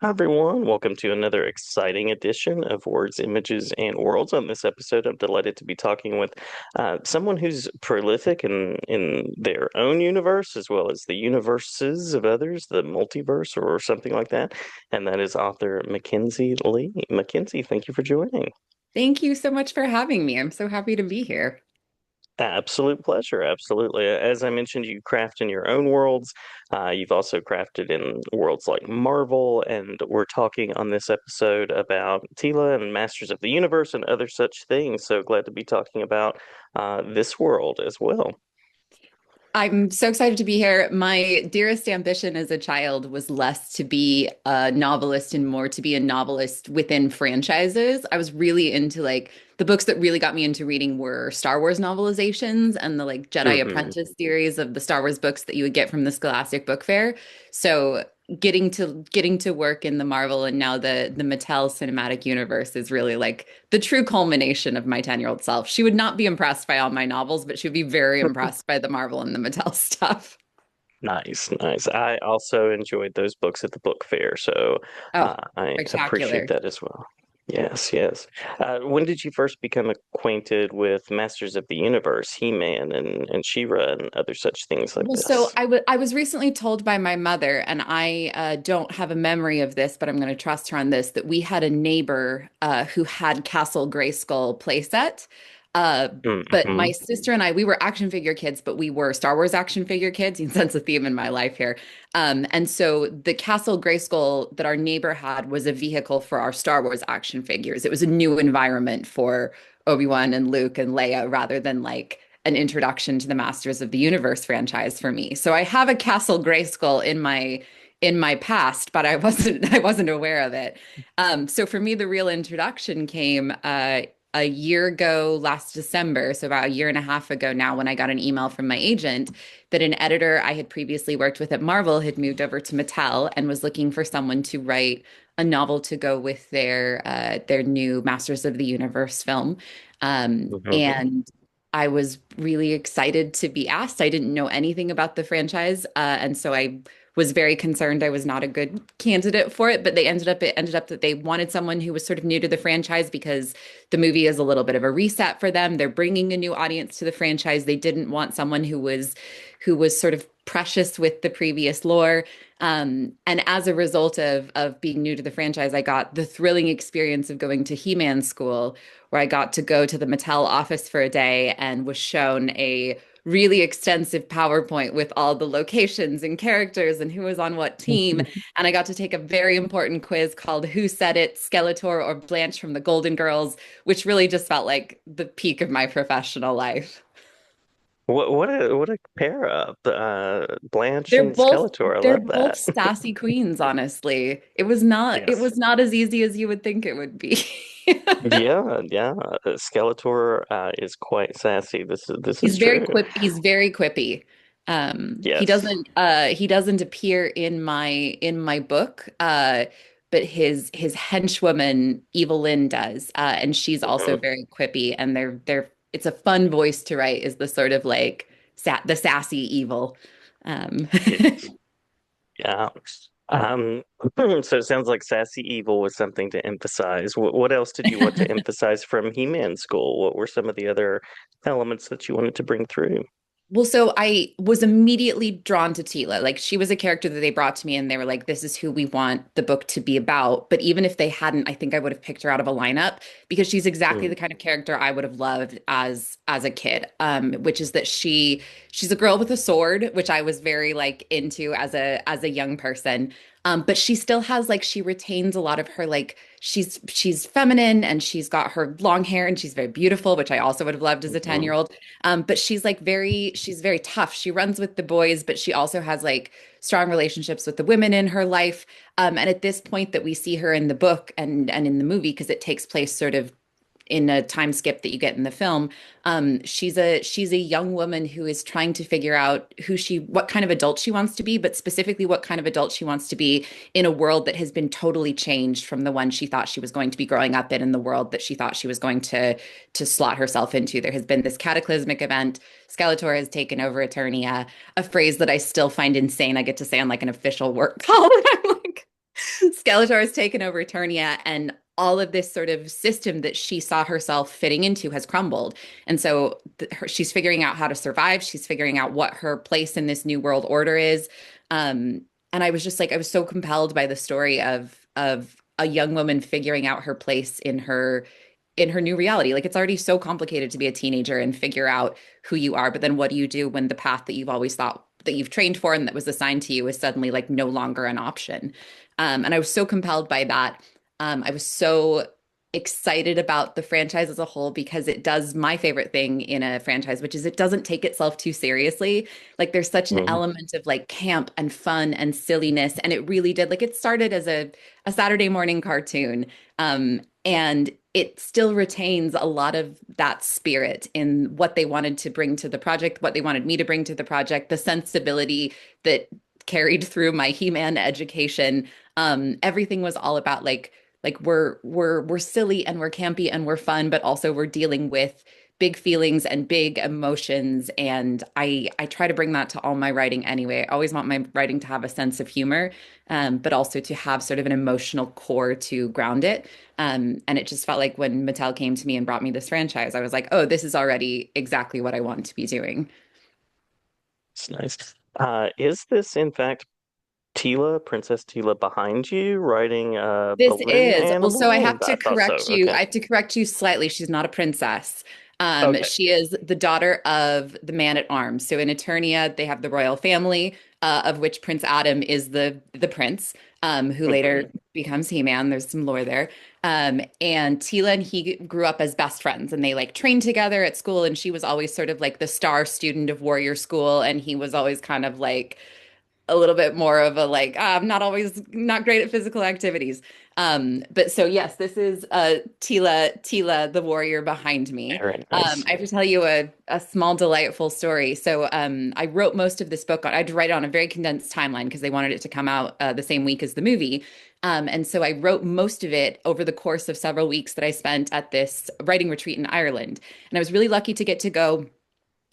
Hi, everyone. Welcome to another exciting edition of Words, Images, and Worlds. On this episode, I'm delighted to be talking with someone who's prolific in their own universe as well as the universes of others, the multiverse or something like that. And that is author Mackenzi Lee. Mackenzi, thank you for joining. Thank you so much for having me. I'm so happy to be here. Absolute pleasure. Absolutely. As I mentioned, you craft in your own worlds. You've also crafted in worlds like Marvel, and we're talking on this episode about Teela and Masters of the Universe and other such things. So glad to be talking about this world as well. I'm so excited to be here. My dearest ambition as a child was less to be a novelist and more to be a novelist within franchises. I was really into the books that really got me into reading were Star Wars novelizations and the Jedi Hmm. Apprentice series of the Star Wars books that you would get from the Scholastic Book Fair. So getting to work in the Marvel and now the Mattel cinematic universe is really like the true culmination of my 10-year-old self. She would not be impressed by all my novels, but she would be very impressed by the Marvel and the Mattel stuff. Nice, nice. I also enjoyed those books at the book fair, so Oh, I appreciate spectacular. that as well. Yes, yes. When did you first become acquainted with Masters of the Universe, He-Man and She-Ra and other such things like Well, so this? I was recently told by my mother, and I don't have a memory of this, but I'm going to trust her on this, that we had a neighbor who had Castle Grayskull playset. Uh, but Hmm. my sister and I, we were action figure kids, but we were Star Wars action figure kids. You can sense a theme in my life here. And so the Castle Grayskull that our neighbor had was a vehicle for our Star Wars action figures. It was a new environment for Obi-Wan and Luke and Leia rather than like an introduction to the Masters of the Universe franchise for me. So I have a Castle Grayskull in my past, but I wasn't aware of it. So for me, the real introduction came a year ago last December, so about a year and a half ago now, when I got an email from my agent that an editor I had previously worked with at Marvel had moved over to Mattel and was looking for someone to write a novel to go with their new Masters of the Universe film. Hmm. And I was really excited to be asked. I didn't know anything about the franchise, and so I was very concerned I was not a good candidate for it. But it ended up that they wanted someone who was sort of new to the franchise because the movie is a little bit of a reset for them. They're bringing a new audience to the franchise. They didn't want someone who was sort of precious with the previous lore. And as a result of being new to the franchise, I got the thrilling experience of going to He-Man school, where I got to go to the Mattel office for a day and was shown a really extensive PowerPoint with all the locations and characters and who was on what team. And I got to take a very important quiz called Who Said It, Skeletor or Blanche from the Golden Girls, which really just felt like the peak of my professional life. What a pair up, Blanche They're and both Skeletor. I they're love both that. sassy queens, honestly. It Yes. was not as easy as you would think it would be. Yeah, yeah. Skeletor is quite sassy. This is true. He's very quippy. Yes. He doesn't appear in my book. But his henchwoman Evelyn does. And she's also Mhm. very quippy and they're it's a fun voice to write is the sort of like the sassy evil. Um Yes. Yeah. Um, so it sounds like Sassy Evil was something to emphasize. What else did you want to emphasize from He-Man School? What were some of the other elements that you wanted to bring through? Well, so I was immediately drawn to Teela. Like she was a character that they brought to me and they were like, this is who we want the book to be about. But even if they hadn't, I think I would have picked her out of a lineup because she's exactly Mm, the kind of character I would have loved as a kid. Which is that she's a girl with a sword, which I was very like into as a young person. But she still has like she retains a lot of her like she's feminine and she's got her long hair and she's very beautiful, which I also would have loved as a mhm. 10-year-old. But she's very tough. She runs with the boys, but she also has like strong relationships with the women in her life. And at this point that we see her in the book and in the movie, because it takes place sort of in a time skip that you get in the film. She's a young woman who is trying to figure out what kind of adult she wants to be, but specifically what kind of adult she wants to be in a world that has been totally changed from the one she thought she was going to be growing up in, and the world that she thought she was going to slot herself into. There has been this cataclysmic event. Skeletor has taken over Eternia, a phrase that I still find insane. I get to say on like an official work call, and I'm like, Skeletor has taken over Eternia, and all of this sort of system that she saw herself fitting into has crumbled. And so she's figuring out how to survive. She's figuring out what her place in this new world order is. Um, and I was just like, I was so compelled by the story of a young woman figuring out her place in her new reality. Like it's already so complicated to be a teenager and figure out who you are. But then what do you do when the path that you've always thought that you've trained for and that was assigned to you is suddenly like no longer an option? And I was so compelled by that. I was so excited about the franchise as a whole because it does my favorite thing in a franchise, which is it doesn't take itself too seriously. Like there's such an Mhm. element of like camp and fun and silliness. And it really did. Like it started as a Saturday morning cartoon. And it still retains a lot of that spirit in what they wanted to bring to the project, what they wanted me to bring to the project, the sensibility that carried through my He-Man education. Everything was all about like we're silly and we're campy and we're fun, but also we're dealing with big feelings and big emotions. And I try to bring that to all my writing anyway. I always want my writing to have a sense of humor, but also to have sort of an emotional core to ground it. And it just felt like when Mattel came to me and brought me this franchise, I was like, oh, this is already exactly what I want to be doing. It's nice. Is this in fact Teela, Princess Teela behind you riding a This balloon is, well, so I animal? have to I thought so. correct you. Okay. I have to correct you slightly. She's not a princess. Okay. She is the daughter of the man at arms. So in Eternia, they have the royal family, of which Prince Adam is the prince, who later Hmm. becomes He-Man. There's some lore there. And Teela and he grew up as best friends, and they like trained together at school. And she was always sort of like the star student of warrior school, and he was always kind of like a little bit more of a like I'm not always not great at physical activities. But so yes, this is Teela, the warrior behind me. Very nice. I have to tell you a small delightful story. So I wrote most of this book on I had to write it on a very condensed timeline because they wanted it to come out the same week as the movie. And so I wrote most of it over the course of several weeks that I spent at this writing retreat in Ireland. And I was really lucky to get to go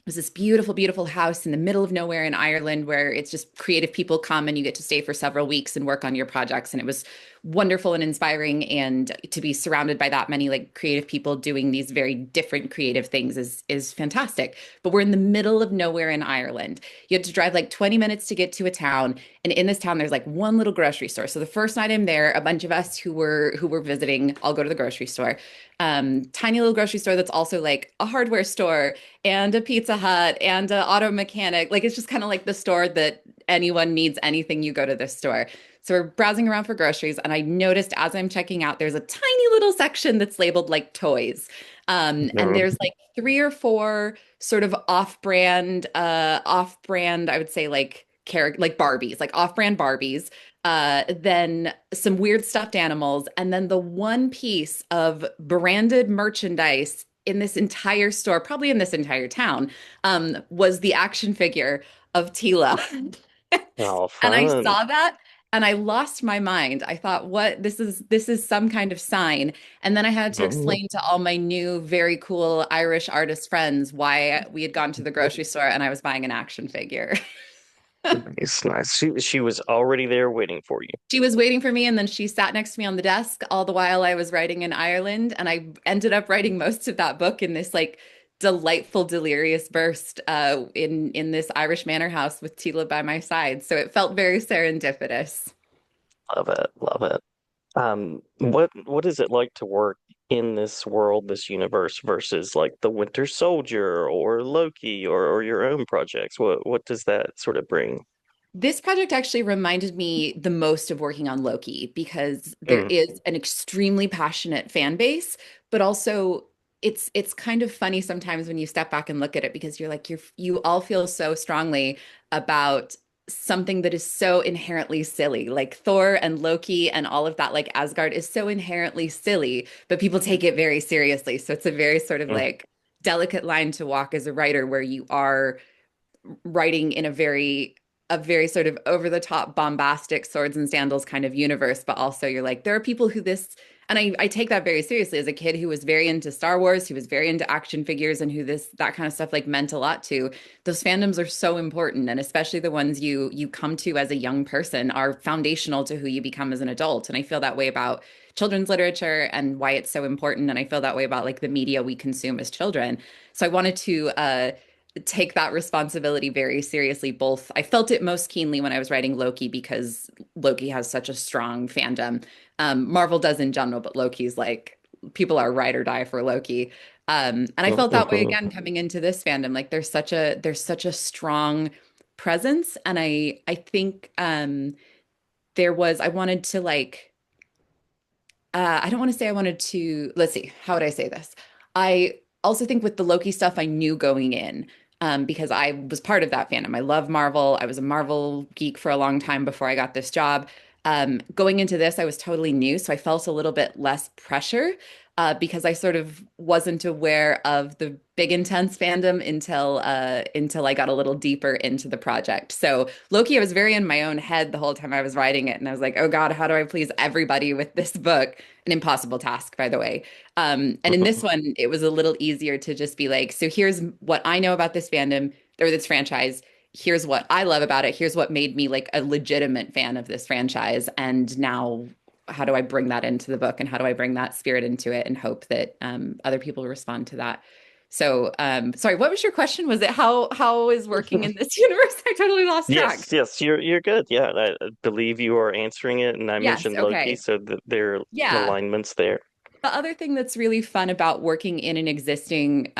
was this beautiful, beautiful house in the middle of nowhere in Ireland where it's just creative people come and you get to stay for several weeks and work on your projects. And it was wonderful and inspiring. And to be surrounded by that many like creative people doing these very different creative things is fantastic. But we're in the middle of nowhere in Ireland. You have to drive like 20 minutes to get to a town. And in this town, there's like one little grocery store. So the first night I'm there, a bunch of us who were visiting, all go to the grocery store. Tiny little grocery store that's also like a hardware store and a Pizza Hut and an auto mechanic. Like it's just kind of like the store that anyone needs anything, you go to this store. So we're browsing around for groceries, and I noticed as I'm checking out, there's a tiny little section that's labeled like toys. And Mhm. there's like three or four sort of off-brand, I would say like character, like Barbies, like off-brand Barbies. Then some weird stuffed animals, and then the one piece of branded merchandise in this entire store, probably in this entire town, was the action figure of Teela. Oh, And I fun. saw that and I lost my mind. I thought, what? This is some kind of sign. And then I had to Mhm. explain to all my new, very cool Irish artist friends why we had gone to the grocery store and I was buying an action figure. Nice, nice. She was already there waiting for you. She was waiting for me, and then she sat next to me on the desk all the while I was writing in Ireland. And I ended up writing most of that book in this like delightful, delirious burst in this Irish manor house with Teela by my side. So it felt very serendipitous. Love it, love it. What is it like to work in this world, this universe versus like the Winter Soldier or Loki or your own projects? What does that sort of bring? This project actually reminded me the most of working on Loki because there Mm, is an extremely passionate fan base, but also it's kind of funny sometimes when you step back and look at it because you're like you all feel so strongly about something that is so inherently silly. Like Thor and Loki and all of that, like Asgard is so inherently silly, but people take it very seriously. So it's a very sort of mm, like delicate line to walk as a writer where you are writing in a very sort of over the top bombastic swords and sandals kind of universe, but also you're like there are people who this And I take that very seriously as a kid who was very into Star Wars, who was very into action figures and who that kind of stuff like meant a lot to. Those fandoms are so important, and especially the ones you come to as a young person are foundational to who you become as an adult. And I feel that way about children's literature and why it's so important. And I feel that way about like the media we consume as children. So I wanted to take that responsibility very seriously. Both, I felt it most keenly when I was writing Loki because Loki has such a strong fandom. Marvel does in general, but Loki's like people are ride or die for Loki. And I felt that way Hmm. again coming into this fandom. Like there's such a strong presence, and I think there was I wanted to like I don't want to say I wanted to, let's see, how would I say this? I also think with the Loki stuff, I knew going in because I was part of that fandom. I love Marvel. I was a Marvel geek for a long time before I got this job. Going into this, I was totally new, so I felt a little bit less pressure because I sort of wasn't aware of the big intense fandom until I got a little deeper into the project. So Loki, I was very in my own head the whole time I was writing it, and I was like, "Oh God, how do I please everybody with this book?" An impossible task, by the way. And in this one, it was a little easier to just be like, "So here's what I know about this fandom or this franchise. Here's what I love about it. Here's what made me like a legitimate fan of this franchise. And now, how do I bring that into the book and how do I bring that spirit into it and hope that other people respond to that?" So, sorry, what was your question? Was it how is working in this universe? I totally lost track. Yes, yes, you're good. Yeah, I believe you are answering it, and I Yes, mentioned Loki, okay. so that there are Yeah. alignments there. The other thing that's really fun about working in an existing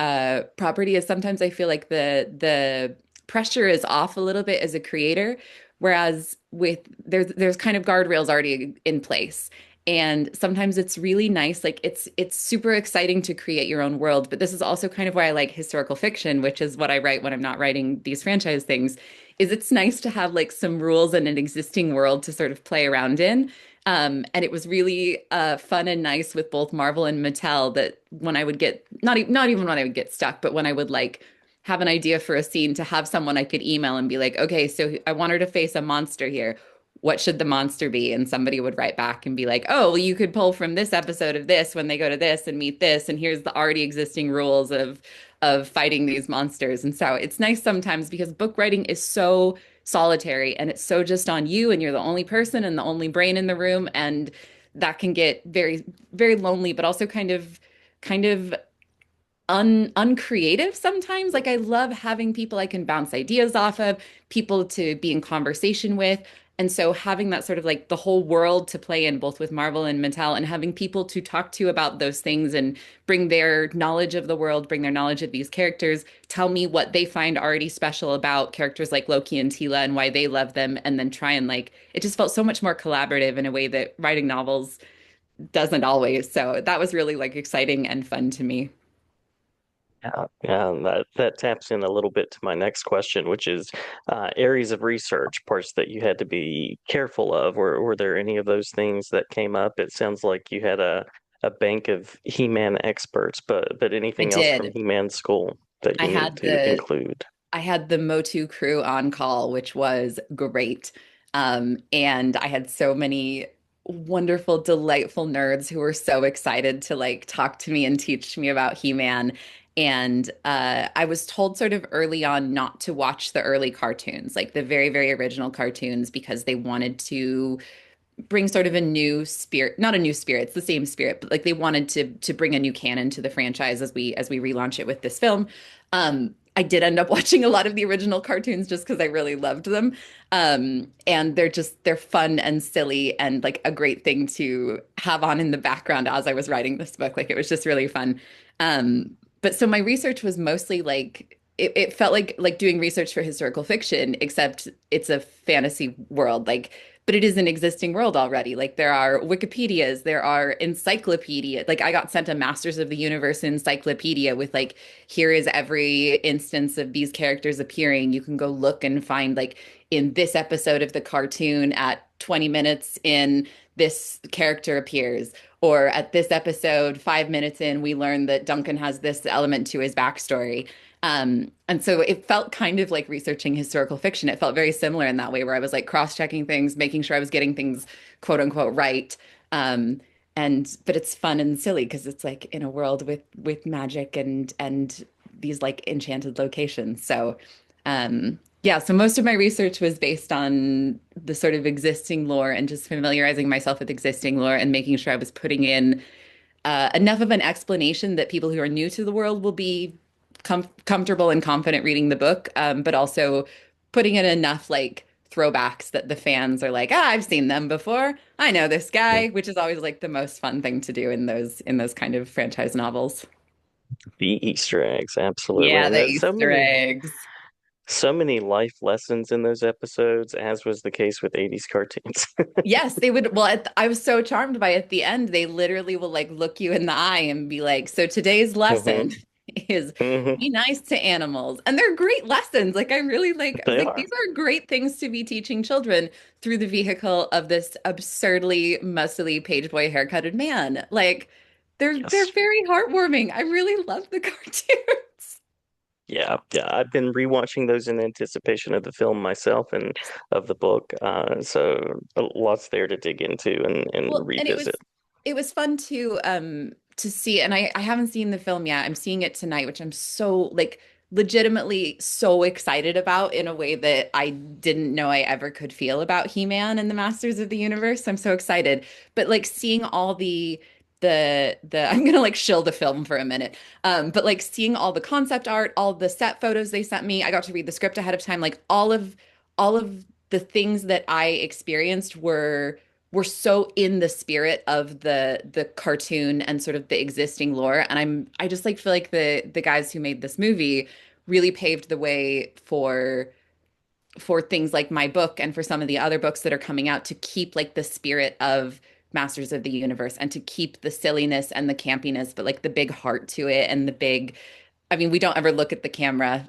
property is sometimes I feel like the pressure is off a little bit as a creator, whereas with there's kind of guardrails already in place. And sometimes it's really nice, like it's super exciting to create your own world, but this is also kind of why I like historical fiction, which is what I write when I'm not writing these franchise things, is it's nice to have like some rules and an existing world to sort of play around in. And it was really fun and nice with both Marvel and Mattel that when I would get not even when I would get stuck, but when I would like have an idea for a scene to have someone I could email and be like, okay, so I want her to face a monster here. What should the monster be? And somebody would write back and be like, oh, well, you could pull from this episode of this when they go to this and meet this, and here's the already existing rules of fighting these monsters. And so it's nice sometimes because book writing is so solitary and it's so just on you and you're the only person and the only brain in the room, and that can get very very lonely but also kind of uncreative sometimes. Like I love having people I can bounce ideas off of, people to be in conversation with. And so having that sort of like the whole world to play in, both with Marvel and Mattel, and having people to talk to about those things and bring their knowledge of the world, bring their knowledge of these characters, tell me what they find already special about characters like Loki and Teela and why they love them, and then try and like it just felt so much more collaborative in a way that writing novels doesn't always. So that was really like exciting and fun to me. Yeah, yeah, and that taps in a little bit to my next question, which is areas of research, parts that you had to be careful of. Were there any of those things that came up? It sounds like you had a bank of He-Man experts, but I anything else from did. He-Man school that I you needed had to the include? I had the Motu crew on call, which was great. And I had so many wonderful, delightful nerds who were so excited to like talk to me and teach me about He-Man. And I was told sort of early on not to watch the early cartoons, like the very, very original cartoons, because they wanted to bring sort of a new spirit, not a new spirit, it's the same spirit, but like they wanted to bring a new canon to the franchise as we relaunch it with this film. I did end up watching a lot of the original cartoons just because I really loved them. And they're fun and silly and like a great thing to have on in the background as I was writing this book. Like it was just really fun. But so my research was mostly like it felt like doing research for historical fiction, except it's a fantasy world. Like but it is an existing world already. Like there are Wikipedias, there are encyclopedia. Like I got sent a Masters of the Universe encyclopedia with like, here is every instance of these characters appearing. You can go look and find like in this episode of the cartoon at 20 minutes in, this character appears. Or at this episode, 5 minutes in, we learn that Duncan has this element to his backstory. And so it felt kind of like researching historical fiction. It felt very similar in that way, where I was like cross-checking things, making sure I was getting things quote unquote right. Um, and but it's fun and silly because it's like in a world with magic and these like enchanted locations. So yeah, so most of my research was based on the sort of existing lore and just familiarizing myself with existing lore and making sure I was putting in enough of an explanation that people who are new to the world will be comfortable and confident reading the book, but also putting in enough like throwbacks that the fans are like, ah, I've seen them before. I know this guy, which is always like the most fun thing to do in those kind of franchise novels. The Easter eggs, absolutely. Yeah, And the there's Easter eggs. so many life lessons in those episodes, as was the case with 80s cartoons. Yes, they would. Well, I was so charmed by at the end, they literally will like look you in the eye and be like, so today's Hmm. lesson is Hmm. be nice to animals. And they're great lessons. Like I really like, I was They like, are. these are great things to be teaching children through the vehicle of this absurdly muscly page boy haircutted man. Like they're Yes. very heartwarming. I really love the cartoons. Yeah, yeah. I've been rewatching those in anticipation of the film myself and of the book. So lots there to dig into and Well, and revisit. it was fun to see, and I haven't seen the film yet. I'm seeing it tonight, which I'm so like legitimately so excited about in a way that I didn't know I ever could feel about He-Man and the Masters of the Universe. I'm so excited. But like seeing all the I'm gonna like shill the film for a minute. But like seeing all the concept art, all the set photos they sent me, I got to read the script ahead of time, like all of the things that I experienced were so in the spirit of the cartoon and sort of the existing lore. And I just like feel like the guys who made this movie really paved the way for things like my book and for some of the other books that are coming out to keep like the spirit of Masters of the Universe and to keep the silliness and the campiness, but like the big heart to it and the big I mean, we don't ever look at the camera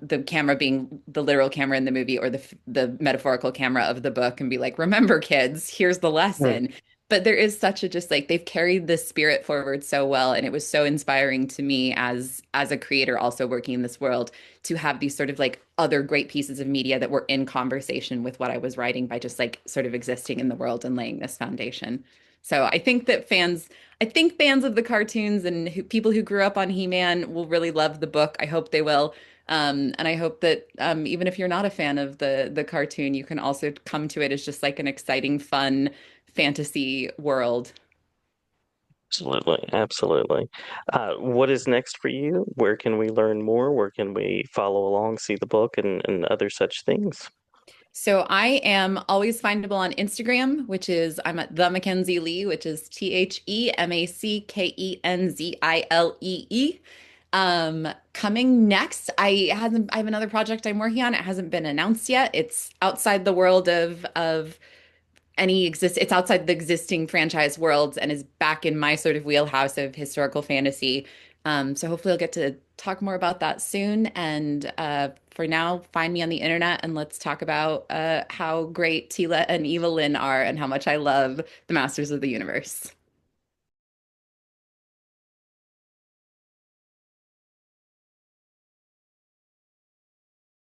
being the literal camera in the movie or the metaphorical camera of the book and be like, remember, kids, here's the Hmm. lesson. But there is such a just like they've carried the spirit forward so well, and it was so inspiring to me as a creator also working in this world to have these sort of like other great pieces of media that were in conversation with what I was writing by just like sort of existing in the world and laying this foundation. So I think fans of the cartoons and people who grew up on He-Man will really love the book. I hope they will. And I hope that even if you're not a fan of the cartoon, you can also come to it as just like an exciting, fun fantasy world. Absolutely, absolutely. What is next for you? Where can we learn more? Where can we follow along, see the book, and other such things? So I am always findable on Instagram, which is I'm at the Mackenzi Lee, which is TheMackenzie. Coming next, I have another project I'm working on. It hasn't been announced yet. It's outside the world of it's outside the existing franchise worlds and is back in my sort of wheelhouse of historical fantasy. So hopefully I'll get to talk more about that soon. And for now, find me on the internet and let's talk about how great Teela and Evelyn are and how much I love the Masters of the Universe.